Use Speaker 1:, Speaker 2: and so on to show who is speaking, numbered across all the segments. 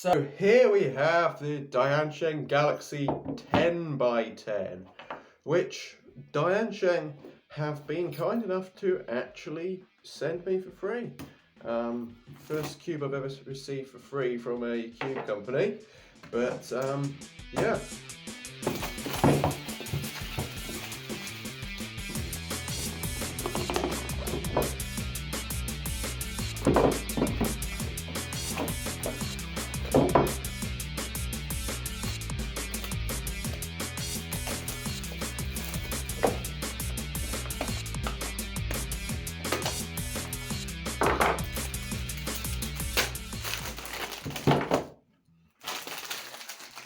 Speaker 1: So here we have the DianSheng Galaxy 10x10, which DianSheng have been kind enough to actually send me for free. First cube I've ever received for free from a cube company, but yeah.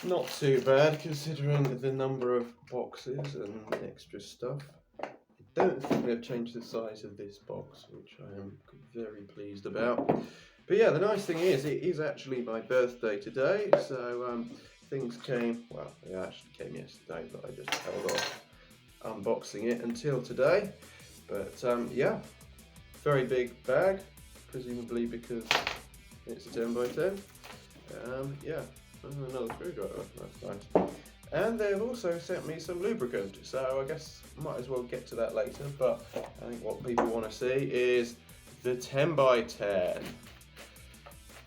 Speaker 1: Not too bad considering the number of boxes and extra stuff. I don't think they've changed the size of this box, which I am very pleased about. But yeah, the nice thing is it is actually my birthday today, so things came, well, they actually came yesterday, but I just held off unboxing it until today. But yeah, very big bag, presumably because it's a 10x10. Yeah. Another screwdriver, that's nice. And they've also sent me some lubricant, so I guess I might as well get to that later, but I think what people want to see is the 10x10. The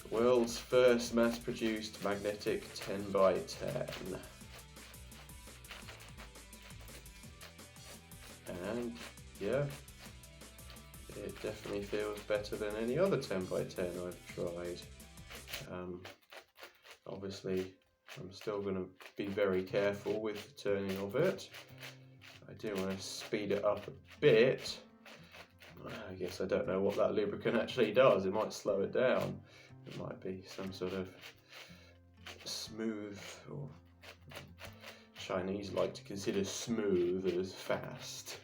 Speaker 1: world's first mass-produced magnetic 10x10. And yeah, it definitely feels better than any other 10x10 I've tried. Obviously, I'm still going to be very careful with the turning of it. I do want to speed it up a bit. I guess I don't know what that lubricant actually does. It might slow it down. It might be some sort of smooth, or Chinese like to consider smooth as fast.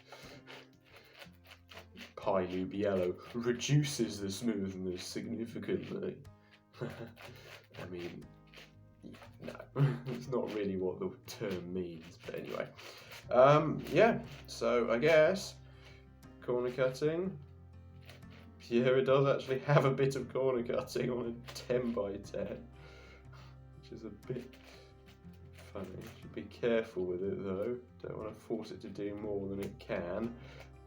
Speaker 1: Lube yellow reduces the smoothness significantly. I mean, no, it's not really what the term means, but anyway. Yeah, so I guess corner cutting. Yeah, it does actually have a bit of corner cutting on a 10x10, which is a bit funny. Should be careful with it though. Don't want to force it to do more than it can,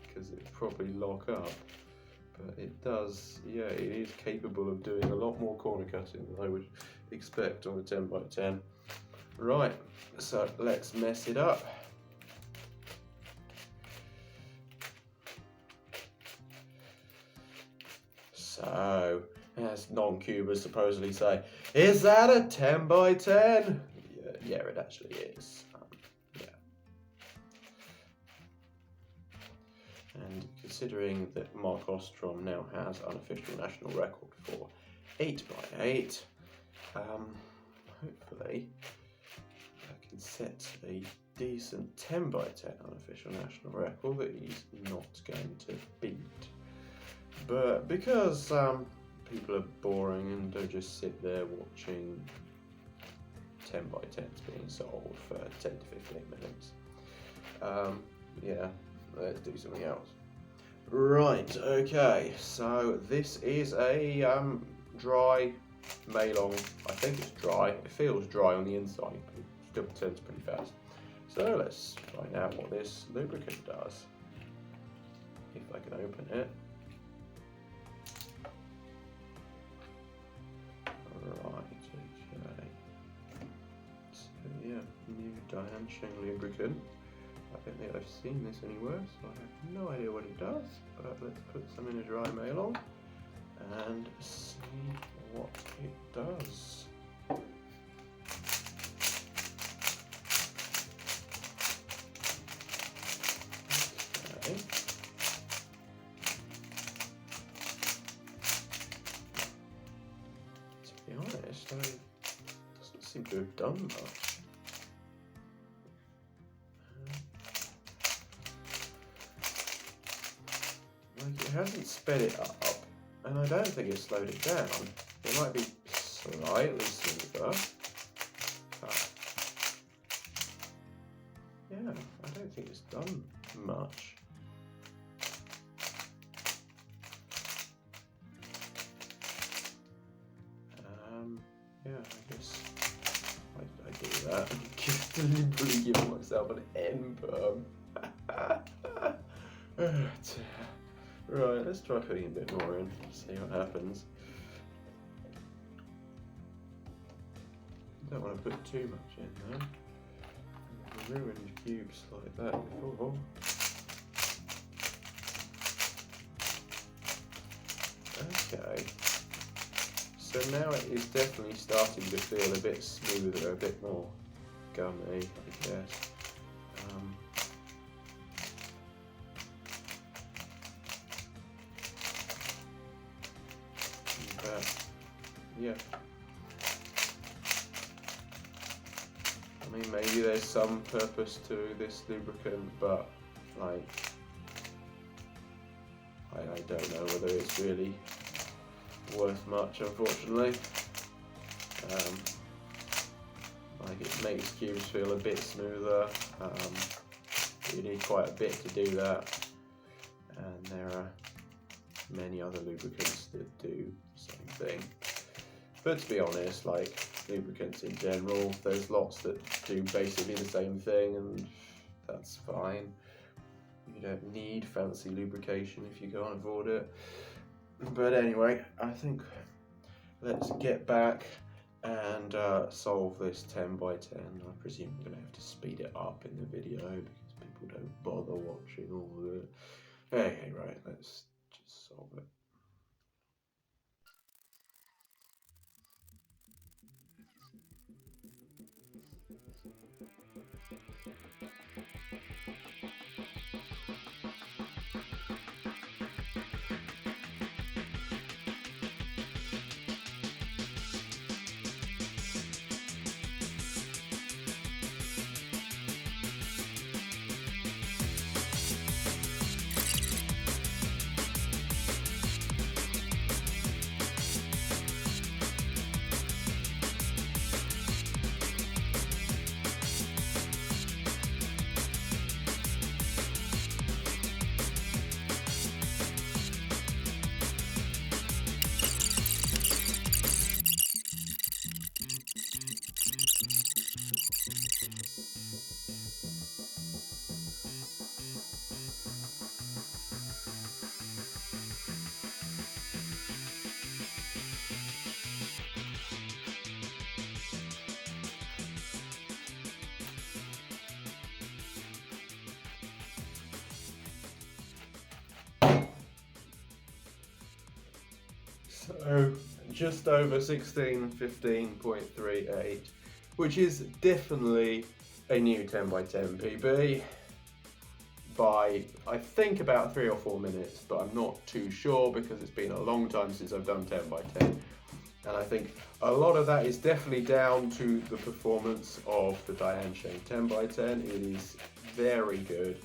Speaker 1: because it'll probably lock up. But it does, yeah, it is capable of doing a lot more corner cutting than I would expect on a 10x10. Right, so let's mess it up. So, as non-cubers supposedly say, is that a 10x10? Yeah, it actually is. Yeah. And considering that Mark Ostrom now has unofficial national record for 8x8, hopefully I can set a decent 10x10 unofficial national record that he's not going to beat. But because people are boring and don't just sit there watching 10x10s being solved for 10 to 15 minutes, yeah, let's do something else. Right, okay, so this is a dry Meilong. I think it's dry. It feels dry on the inside, but it still turns pretty fast. So let's find out what this lubricant does. If I can open it. Right, okay. So yeah, new DianSheng lubricant. I don't think I've seen this anywhere, so I have no idea what it does, but let's put some in a dry Meilong and see what it does. Okay. To be honest, it doesn't seem to have done much. It hasn't sped it up, and I don't think it's slowed it down. It might be slightly smoother. Yeah, I don't think it's done much. Yeah. I guess I do that. Just deliberately giving myself an end perm. Right, let's try putting a bit more in, see what happens. Don't want to put too much in though. Ruined cubes like that before. Okay. So now it is definitely starting to feel a bit smoother, a bit more gummy, I guess. But yeah. I mean, maybe there's some purpose to this lubricant, but like, I don't know whether it's really worth much, unfortunately. Like, it makes cubes feel a bit smoother. You need quite a bit to do that, and there are many other lubricants that do the same thing. But to be honest, like lubricants in general, there's lots that do basically the same thing, and that's fine. You don't need fancy lubrication if you can't afford it. But anyway, I think let's get back and solve this 10 by 10. I presume I'm going to have to speed it up in the video because people don't bother watching all of it. Okay, right, let's just solve it. So just over 1615.38, which is definitely a new 10 by 10 PB by I think about 3 or 4 minutes, but I'm not too sure because it's been a long time since I've done 10 by 10. And I think a lot of that is definitely down to the performance of the DianSheng 10 by 10. It is very good.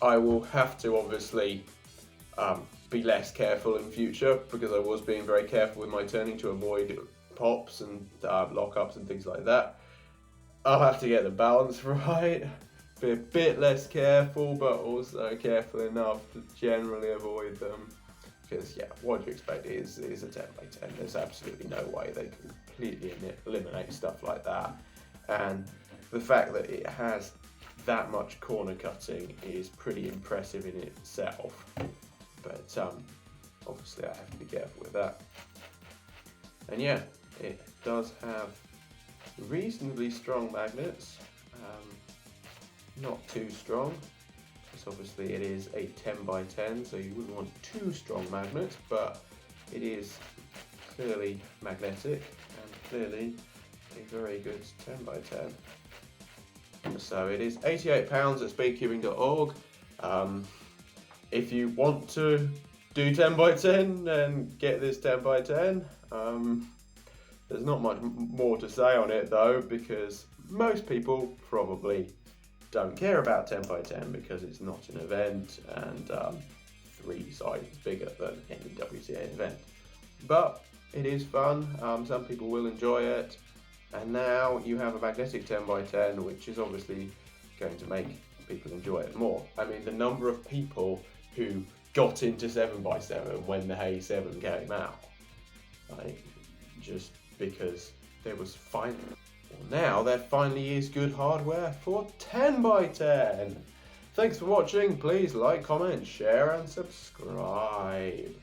Speaker 1: I will have to obviously be less careful in future because I was being very careful with my turning to avoid pops and lockups and things like that. I'll have to get the balance right, be a bit less careful, but also careful enough to generally avoid them. Because yeah, what you expect is a 10 by 10. There's absolutely no way they completely eliminate stuff like that. And the fact that it has that much corner cutting is pretty impressive in itself. But obviously I have to be careful with that. And yeah, it does have reasonably strong magnets, not too strong, because obviously it is a 10 by 10, so you wouldn't want too strong magnets, but it is clearly magnetic and clearly a very good 10 by 10. So it is £88 at speedcubing.org. If you want to do 10 by 10 and get this 10 by 10, there's not much more to say on it though, because most people probably don't care about 10 by 10 because it's not an event and 3 sizes bigger than any WTA event. But it is fun, some people will enjoy it, and now you have a magnetic 10 by 10, which is obviously going to make people enjoy it more. I mean, the number of people who got into 7 by 7 when the Hey 7 came out like, just because now there finally is good hardware for 10x10. Thanks for watching. Please like, comment, share and subscribe.